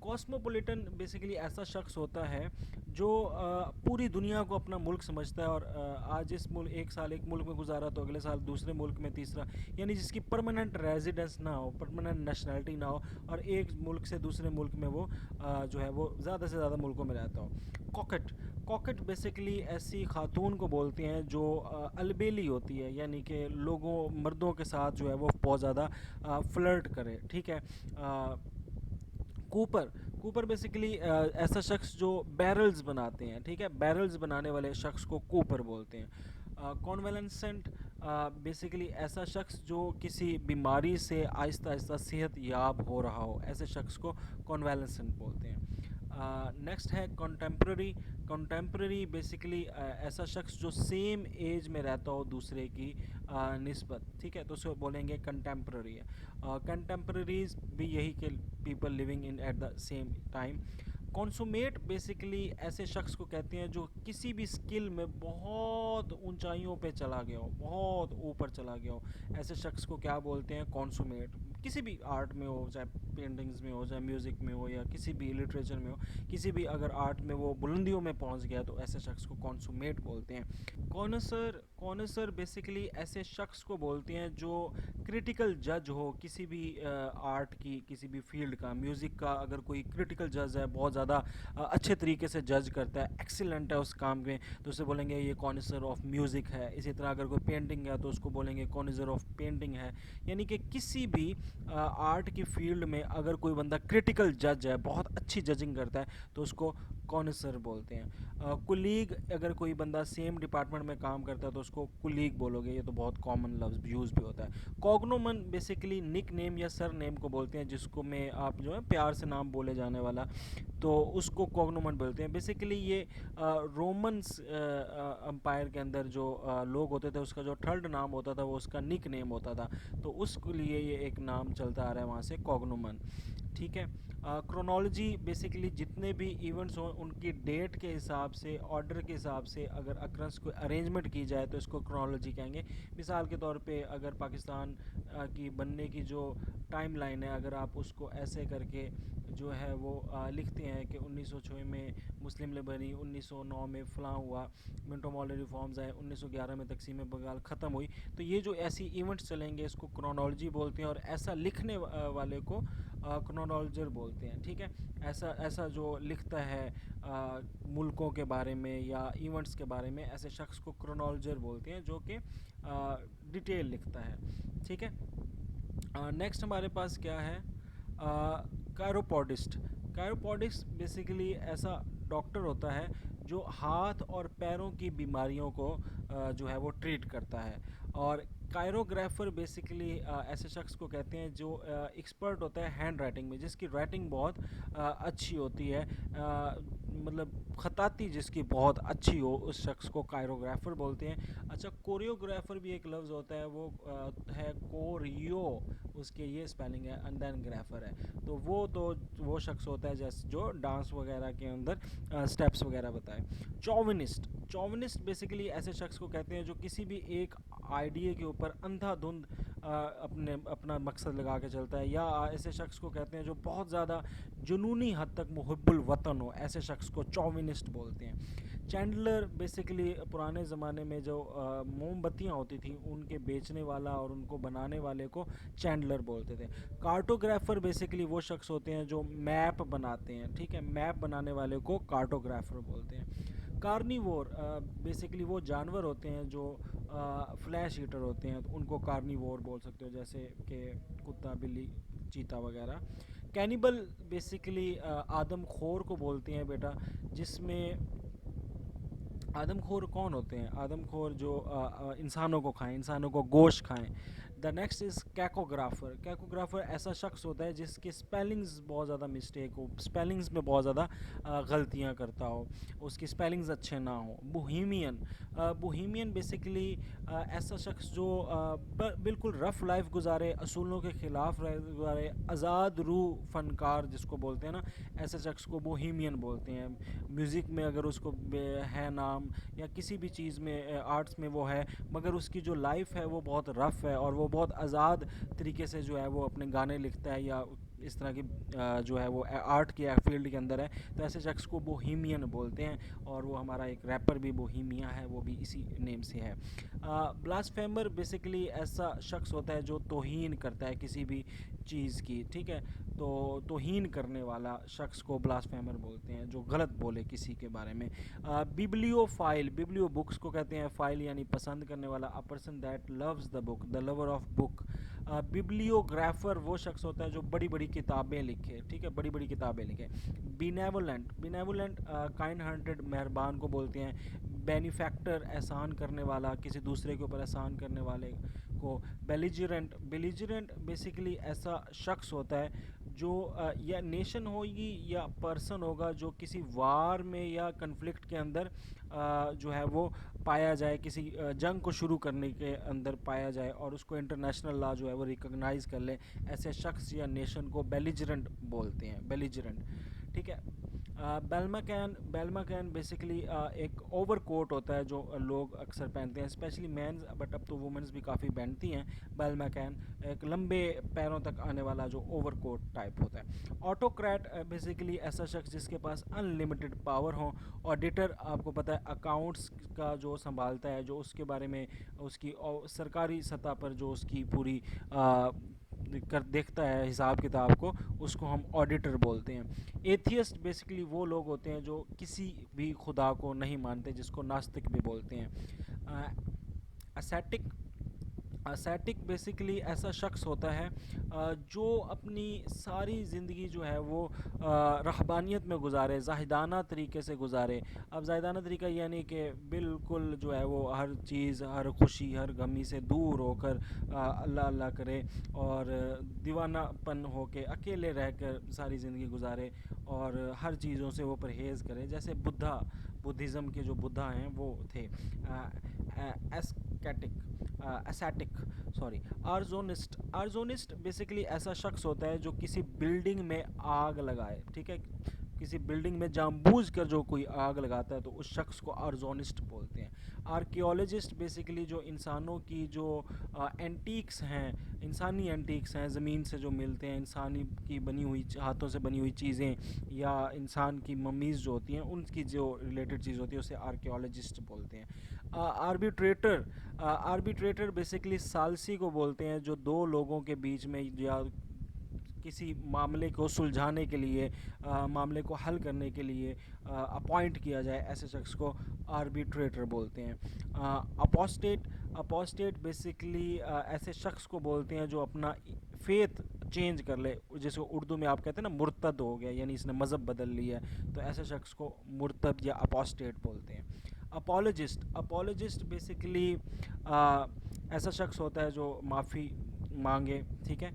Cosmopolitan basically ایسا شخص ہوتا ہے جو پوری دنیا کو اپنا ملک سمجھتا ہے، اور آج اس ملک ایک سال ایک ملک میں گزارا تو اگلے سال دوسرے ملک میں تیسرا، یعنی جس کی پرماننٹ ریزیڈنس نہ ہو، پرماننٹ نیشنلٹی نہ ہو، اور ایک ملک سے دوسرے ملک میں وہ جو ہے وہ زیادہ سے زیادہ ملکوں میں رہتا ہو۔ کوکٹ، کوکٹ بیسیکلی ایسی خاتون کو بولتے ہیں جو البیلی ہوتی ہے، یعنی کہ لوگوں مردوں کے ساتھ جو ہے وہ بہت زیادہ فلرٹ کرے، ٹھیک ہے۔ کوپر، کوپر بیسیکلی ایسا شخص جو بیرلز بناتے ہیں، ٹھیک ہے، بیرلز بنانے والے شخص کو کوپر بولتے ہیں۔ کانویلنسنٹ بیسیکلی ایسا شخص جو کسی بیماری سے آہستہ آہستہ صحت یاب ہو رہا ہو، ایسے شخص کو کانویلنسنٹ بولتے ہیں۔ نیکسٹ ہے کنٹمپرری، کنٹمپرری بیسیکلی ایسا شخص جو سیم ایج میں رہتا ہو دوسرے کی نسبت، ٹھیک ہے، تو اسے بولیں گے کنٹمپرری ہے۔ کنٹمپرریز بھی یہی کہ people living in at the same time. Consummate basically ایسے شخص کو کہتے ہیں جو کسی بھی اسکل میں بہت اونچائیوں پہ چلا گیا ہو، بہت اوپر چلا گیا ہو، ایسے شخص کو کیا بولتے ہیں؟ کانسومیٹ۔ کسی بھی آرٹ میں ہو، چاہے پینٹنگز میں ہو، چاہے میوزک میں ہو، یا کسی بھی لٹریچر میں ہو، کسی بھی اگر آرٹ میں وہ بلندیوں میں پہنچ گیا تو ایسے شخص کو کانسومیٹ بولتے ہیں۔ کونسر، کونسر بیسیکلی ایسے شخص کو بولتے ہیں جو کرٹیکل جج ہو کسی بھی آرٹ کی، کسی بھی فیلڈ کا، میوزک کا اگر کوئی کرٹیکل جج ہے، بہت زیادہ اچھے طریقے سے جج کرتا ہے، ایکسیلنٹ ہے اس کام میں، تو اسے بولیں گے یہ کونسر آف میوزک ہے۔ اسی طرح اگر کوئی پینٹنگ ہے تو اس کو بولیں گے کونسر آف پینٹنگ ہے، یعنی کہ کسی بھی آرٹ کی فیلڈ میں اگر کوئی بندہ کرٹیکل جج ہے، بہت اچھی ججنگ کرتا ہے، تو اس کو کونسر بولتے ہیں۔ کلیگ، اگر کوئی بندہ سیم ڈپارٹمنٹ میں کام کرتا ہے تو اس کو کلیگ بولو گے، یہ تو بہت کامن لفظ یوز بھی ہوتا ہے۔ کوگنومن بیسیکلی نک نیم یا سر نیم کو بولتے ہیں، جس کو میں آپ جو ہے پیار سے نام بولے جانے والا، تو اس کو کوگنومن بولتے ہیں۔ بیسیکلی یہ رومنس امپائر کے اندر جو لوگ ہوتے تھے، اس کا جو تھرڈ نام ہوتا تھا وہ اس کا نک نیم ہوتا تھا، تو اس کے لیے یہ ایک نام چلتا آ رہا ہے وہاں سے کوگنومن، ٹھیک ہے۔ کرونالوجی بیسیکلی جتنے بھی ایونٹس ہوں ان کی ڈیٹ کے حساب سے، آرڈر کے حساب سے اگر اکرنس کو ارینجمنٹ کی جائے تو اس کو کرونالوجی کہیں گے۔ مثال کے طور پہ اگر پاکستان کی بننے کی جو ٹائم لائن ہے، اگر آپ اس کو ایسے کر کے جو ہے وہ لکھتے ہیں کہ 1906 میں مسلم لیگ بنی، 1909 میں فلاں ہوا، منٹو مارلی ریفارمز آئے، 1911 میں تقسیم بنگال ختم ہوئی، تو یہ جو ایسی ایونٹس چلیں گے اس کو کرونالوجی بولتے ہیں، اور ایسا لکھنے والے کو کرونالوجر بولتے ہیں، ٹھیک ہے۔ ایسا جو لکھتا ہے ملکوں کے بارے میں یا ایونٹس کے بارے میں، ایسے شخص کو کرونالوجر بولتے ہیں جو کہ ڈیٹیل لکھتا ہے، ٹھیک ہے۔ نیکسٹ ہمارے پاس کیا ہے؟ کائروپوڈسٹ، کائروپوڈسٹ بیسیکلی ایسا ڈاکٹر ہوتا ہے جو ہاتھ اور پیروں کی بیماریوں کو جو ہے وہ ٹریٹ کرتا ہے۔ اور کائروگرافر بیسیکلی ایسے شخص کو کہتے ہیں جو ایکسپرٹ ہوتا ہے ہینڈ رائٹنگ میں، جس کی رائٹنگ بہت اچھی ہوتی ہے، مطلب خطاطی جس کی بہت اچھی ہو، اس شخص کو کائروگرافر بولتے ہیں۔ اچھا، کوریوگرافر بھی ایک لفظ ہوتا ہے، وہ ہے کوریو، اس کے یہ اسپیلنگ ہے، اینڈ دین گرافر ہے، تو وہ شخص ہوتا ہے جیسے جو ڈانس وغیرہ کے اندر اسٹیپس وغیرہ بتائے۔ چوونسٹ، چوونسٹ بیسیکلی ایسے شخص کو کہتے ہیں جو کسی بھی ایک آئیڈیا کے اوپر اندھا دھند اپنا مقصد لگا کے چلتا ہے، یا ایسے شخص کو کہتے ہیں جو بہت زیادہ جنونی حد تک محب الوطن ہو، ایسے شخص کو چوونسٹ بولتے ہیں۔ چینڈلر بیسیکلی پرانے زمانے میں جو موم بتیاں ہوتی تھیں ان کے بیچنے والا اور ان کو بنانے والے کو چینڈلر بولتے تھے۔ کارٹوگرافر بیسیکلی وہ شخص ہوتے ہیں جو میپ بناتے ہیں، ٹھیک ہے، میپ بنانے والے کو کارٹوگرافر بولتے ہیں۔ کارنیوور بیسیکلی وہ جانور ہوتے ہیں جو فلیش ایٹر ہوتے ہیں، تو ان کو کارنیوور بول سکتے ہو، جیسے کہ کتا، بلی، چیتا وغیرہ۔ کینیبل بیسیکلی آدم خور کو بولتے ہیں بیٹا، جس میں آدم خور کون ہوتے ہیں؟ آدم خور جو انسانوں کو کھائیں، انسانوں کو گوشت کھائیں۔ دا نیکسٹ از کیکوگرافر، کیکوگرافر ایسا شخص ہوتا ہے جس کے اسپیلنگز بہت زیادہ مسٹیک ہو، اسپیلنگز میں بہت زیادہ غلطیاں کرتا ہو، اس کی اسپیلنگز اچھے نہ ہوں۔ بوہیمین، بوہیمین بیسیکلی ایسا شخص جو بالکل رف لائف گزارے، اصولوں کے خلاف گزارے، آزاد روح فنکار جس کو بولتے ہیں نا، ایسے شخص کو بوہیمین بولتے ہیں۔ میوزک میں اگر اس کو ہے نام، یا کسی بھی چیز میں آرٹس میں وہ ہے، مگر اس کی جو لائف ہے وہ بہت رف ہے، اور وہ بہت آزاد طریقے سے جو ہے وہ اپنے گانے لکھتا ہے یا اس طرح کی جو ہے وہ آرٹ کی فیلڈ کے اندر ہے، تو ایسے شخص کو بوہیمین بولتے ہیں، اور وہ ہمارا ایک ریپر بھی بوہیمیا ہے، وہ بھی اسی نیم سے ہے۔ بلاسفیمر بیسیکلی ایسا شخص ہوتا ہے جو توہین کرتا ہے کسی بھی چیز کی، ٹھیک ہے، تو توہین کرنے والا شخص کو بلاسفیمر بولتے ہیں، جو غلط بولے کسی کے بارے میں۔ بیبلیو فائل، بیبلیو بکس کو کہتے ہیں، فائل یعنی پسند کرنے والا، a person that loves the book, the lover of book۔ بیبلیوگرافر وہ شخص ہوتا ہے جو بڑی بڑی کتابیں لکھے، ٹھیک ہے، بڑی بڑی کتابیں لکھے۔ بینیولنٹ، بینیولنٹ کائنڈ ہارٹیڈ مہربان کو بولتے ہیں۔ بینیفیکٹر احسان کرنے والا، کسی دوسرے کے اوپر احسان کرنے والے کو۔ بیلیجرنٹ، بیلیجرنٹ بیسیکلی ایسا شخص ہوتا ہے جو یا نیشن ہوگی یا پرسن ہوگا جو کسی وار میں یا کنفلکٹ کے اندر جو ہے وہ پایا جائے، کسی جنگ کو شروع کرنے کے اندر پایا جائے اور اس کو انٹرنیشنل لا جو ہے وہ ریکگنائز کر لے، ایسے شخص یا نیشن کو بیلیجرنٹ بولتے ہیں، بیلیجرنٹ، ٹھیک ہے۔ بیلماکین، بیلماکین بیسیکلی ایک اوور کوٹ ہوتا ہے جو لوگ اکثر پہنتے ہیں، اسپیشلی مینز، بٹ اب تو وومنز بھی کافی پہنتی ہیں۔ بیلماکین ایک لمبے پیروں تک آنے والا جو اوور کوٹ ٹائپ ہوتا ہے۔ آٹوکریٹ بیسیکلی ایسا شخص جس کے پاس ان لمیٹڈ پاور ہوں۔ آڈیٹر آپ کو پتہ ہے اکاؤنٹس کا جو سنبھالتا ہے، جو اس کے بارے میں اس کی سرکاری سطح پر جو اس کی پوری دیکھتا ہے حساب کتاب کو، اس کو ہم آڈیٹر بولتے ہیں۔ ایتھیسٹ بیسیکلی وہ لوگ ہوتے ہیں جو کسی بھی خدا کو نہیں مانتے، جس کو ناستک بھی بولتے ہیں۔ اسیٹک، اسیٹک بیسیکلی ایسا شخص ہوتا ہے جو اپنی ساری زندگی جو ہے وہ رہبانیت میں گزارے، زاہدانہ طریقے سے گزارے۔ اب زاہدانہ طریقہ یعنی کہ بالکل جو ہے وہ ہر چیز، ہر خوشی، ہر غمی سے دور ہو کر اللہ اللہ کرے، اور دیوانہ پن ہو کے اکیلے رہ کر ساری زندگی گزارے، اور ہر چیزوں سے وہ پرہیز کرے، جیسے بدھا، بدھزم کے جو بدھا ہیں وہ تھے۔ ایسکیٹک، اسیٹک، سوری۔ آرزونسٹ، آرزونسٹ بیسیکلی ایسا شخص ہوتا ہے جو کسی بلڈنگ میں آگ لگائے، ٹھیک ہے، کسی بلڈنگ میں جان بوجھ کر جو کوئی آگ لگاتا ہے تو اس شخص کو آرزونسٹ بولتے ہیں۔ آرکیولوجسٹ بیسیکلی جو انسانوں کی جو اینٹیکس ہیں، انسانی اینٹیکس ہیں، زمین سے جو ملتے ہیں، انسانی کی بنی ہوئی، ہاتھوں سے بنی ہوئی چیزیں، یا انسان کی ممیز جو ہوتی ہیں ان کی جو ریلیٹڈ چیز ہوتی ہے اسے آرکیولوجسٹ بولتے ہیں۔ آربیٹریٹر، آربیٹریٹر بیسیکلی ثالثی کو بولتے ہیں، جو دو لوگوں کے بیچ میں یا کسی معاملے کو سلجھانے کے لیے، معاملے کو حل کرنے کے لیے اپوائنٹ کیا جائے، ایسے شخص کو آربیٹریٹر بولتے ہیں۔ اپوسٹیٹ، اپوسٹیٹ بیسیکلی ایسے شخص کو بولتے ہیں جو اپنا فیتھ چینج کر لے، جس کو اردو میں آپ کہتے ہیں نا مرتد ہو گیا، یعنی اس نے مذہب بدل لیا ہے، تو ایسے شخص کو مرتد یا اپوسٹیٹ بولتے ہیں۔ اپولوجسٹ، اپولوجسٹ بیسیکلی ایسا شخص ہوتا ہے جو معافی مانگے، ٹھیک ہے،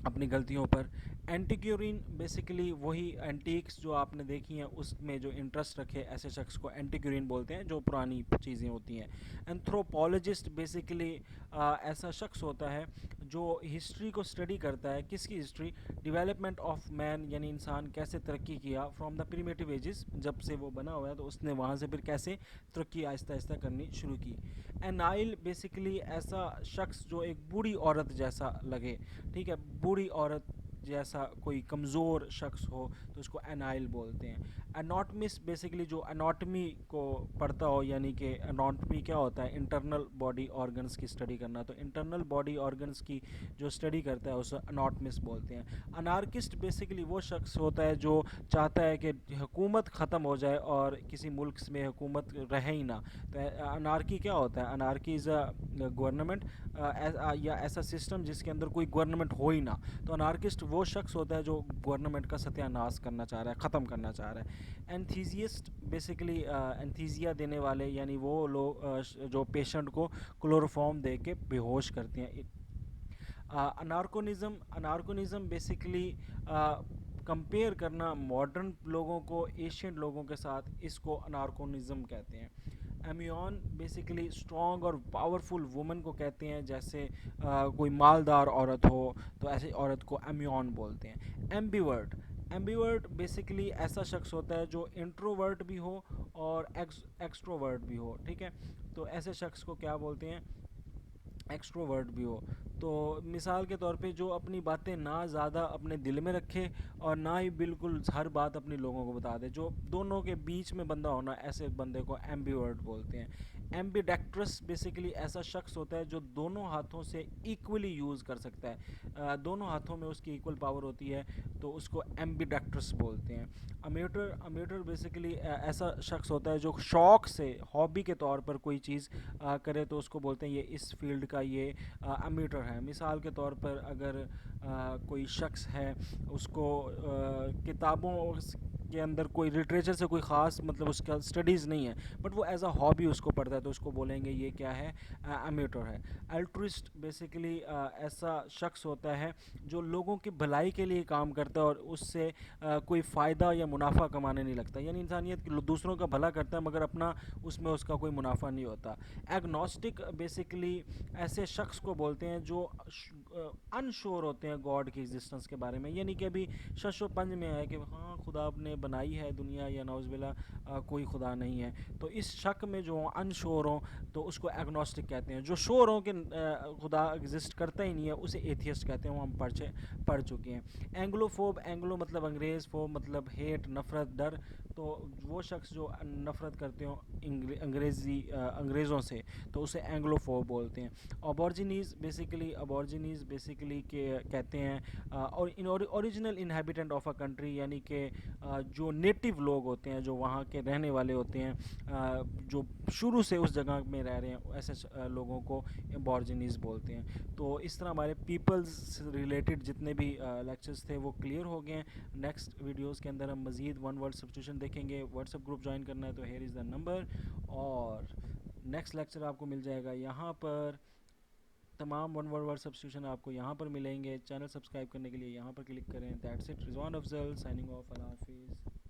اپنی غلطیوں پر۔ اینٹیکیورین بیسیکلی وہی اینٹیکس جو آپ نے دیکھی ہیں اس میں جو انٹرسٹ رکھے، ایسے شخص کو اینٹیکیورین بولتے ہیں، جو پرانی چیزیں ہوتی ہیں۔ اینتھروپولوجسٹ بیسیکلی ایسا شخص ہوتا ہے جو ہسٹری کو اسٹڈی کرتا ہے، کس کی ہسٹری؟ ڈیولپمنٹ آف مین، یعنی انسان کیسے ترقی کیا فرام دا پریمیٹیو ایجز، جب سے وہ بنا ہوا ہے تو اس نے وہاں سے پھر کیسے ترقی آہستہ آہستہ کرنی شروع کی۔ اینائل بیسیکلی ایسا شخص جو ایک بوڑھی عورت جیسا لگے، ٹھیک ہے، بوڑھی عورت جیسا کوئی کمزور شخص ہو تو اس کو اینائل بولتے ہیں۔ اناٹمسٹ بیسیکلی جو اناٹمی کو پڑھتا ہو، یعنی کہ اناٹمی کیا ہوتا ہے؟ انٹرنل باڈی آرگنس کی اسٹڈی کرنا، تو انٹرنل باڈی آرگنس کی جو اسٹڈی کرتا ہے اسے اناٹمسٹ بولتے ہیں۔ انارکسٹ بیسیکلی وہ شخص ہوتا ہے جو چاہتا ہے کہ حکومت ختم ہو جائے اور کسی ملک میں حکومت رہے ہی نہ، تو انارکی کیا ہوتا ہے؟ انارکی از اے گورنمنٹ یا ایسا سسٹم جس کے اندر کوئی گورنمنٹ ہو ہی نہ، تو انارکسٹ وہ شخص ہوتا ہے جو گورنمنٹ کا ستیہ ناش کرنا چاہ رہا ہے، ختم کرنا چاہ رہا ہے۔ اینتھیزیسٹ بیسیکلی اینتھیزیا دینے والے، یعنی وہ لوگ جو پیشنٹ کو کلوروفارم دے کے بے ہوش کرتے ہیں۔ انارکونزم، انارکونزم بیسیکلی کمپیئر کرنا ماڈرن لوگوں کو ایشین لوگوں کے ساتھ، اس کو انارکونزم کہتے ہیں۔ ایمیون بیسیکلی اسٹرانگ اور پاورفل وومن کو کہتے ہیں، جیسے کوئی مالدار عورت ہو تو ایسی عورت کو ایمیون بولتے ہیں۔ ایمبیورٹ، ایمبیورٹ بیسیکلی ایسا شخص ہوتا ہے جو انٹروورٹ بھی ہو اور ایکسٹروورٹ بھی ہو، ٹھیک ہے، تو ایسے شخص کو کیا بولتے ہیں؟ ایکسٹروورٹ بھی ہو. تو مثال کے طور پہ جو اپنی باتیں نہ زیادہ اپنے دل میں رکھے اور نہ ہی بالکل ہر بات اپنی لوگوں کو بتا دے, جو دونوں کے بیچ میں بندہ ہونا, ایسے بندے کو ایمبیورٹ بولتے ہیں. ایمبی ڈیکٹرس بیسیکلی ایسا شخص ہوتا ہے جو دونوں ہاتھوں سے ایکولی یوز کر سکتا ہے, دونوں ہاتھوں میں اس کی ایکول پاور ہوتی ہے, تو اس کو ایمبی ڈیکٹرس بولتے ہیں. امیٹر بیسیکلی ایسا شخص ہوتا ہے جو شوق سے, ہابی کے طور پر کوئی چیز کرے, تو اس کو بولتے ہیں یہ اس فیلڈ کا یہ امیٹر ہے. مثال کے طور پر اگر کوئی شخص ہے, اس کو کتابوں کے اندر کوئی لٹریچر سے کوئی خاص مطلب اس کا اسٹڈیز نہیں ہے, بٹ وہ ایز اے ہابی اس کو پڑھتا ہے, تو اس کو بولیں گے یہ کیا ہے, امیٹر ہے. الٹرسٹ بیسیکلی ایسا شخص ہوتا ہے جو لوگوں کی بھلائی کے لیے کام کرتا ہے اور اس سے کوئی فائدہ یا منافع کمانے نہیں لگتا, یعنی انسانیت دوسروں کا بھلا کرتا ہے مگر اپنا اس میں اس کا کوئی منافع نہیں ہوتا. ایگنوسٹک بیسیکلی ایسے شخص کو بولتے ہیں جو ان شور ہوتے ہیں گاڈ کی ایگزسٹنس کے بارے میں, یعنی کہ ابھی شش و پنج میں ہے کہ ہاں خدا نے بنائی ہے دنیا یا نعوذ باللہ کوئی خدا نہیں ہے, تو اس شک میں جو ان شور ہوں تو اس کو ایگنوسٹک کہتے ہیں. جو شور ہوں کہ خدا ایگزسٹ کرتا ہی نہیں ہے اسے ایتھیسٹ کہتے ہیں, وہ ہم پڑھ چکے ہیں. اینگلو فوب, اینگلو مطلب انگریز, فوب مطلب ہیٹ, نفرت, ڈر, تو وہ شخص جو نفرت کرتے ہوں انگریزوں سے تو اسے اینگلو فوب بولتے ہیں. ابورجینیز بیسیکلی کہتے ہیں اور original inhabitant of a country, یعنی کہ جو نیٹو لوگ ہوتے ہیں, جو وہاں کے رہنے والے ہوتے ہیں, جو شروع سے اس جگہ میں رہ رہے ہیں, ایسے لوگوں کو ابورجینیز بولتے ہیں. تو اس طرح ہمارے پیپلز سے ریلیٹڈ جتنے بھی لیکچرز تھے وہ کلیئر ہو گئے ہیں. نیکسٹ ویڈیوز کے اندر ہم مزید ون ورڈ سبسٹیوشن دیکھیں گے. واٹس ایپ گروپ جوائن کرنا ہے تو ہیئر از دا نمبر, اور نیکسٹ لیکچر آپ کو مل جائے گا یہاں پر. تمام ون ورڈ سبسٹیوشن آپ کو یہاں پر ملیں گے. چینل سبسکرائب کرنے کے لیے یہاں پر کلک کریں. That's it, Rizwan Afzal signing off, اللہ حافظ.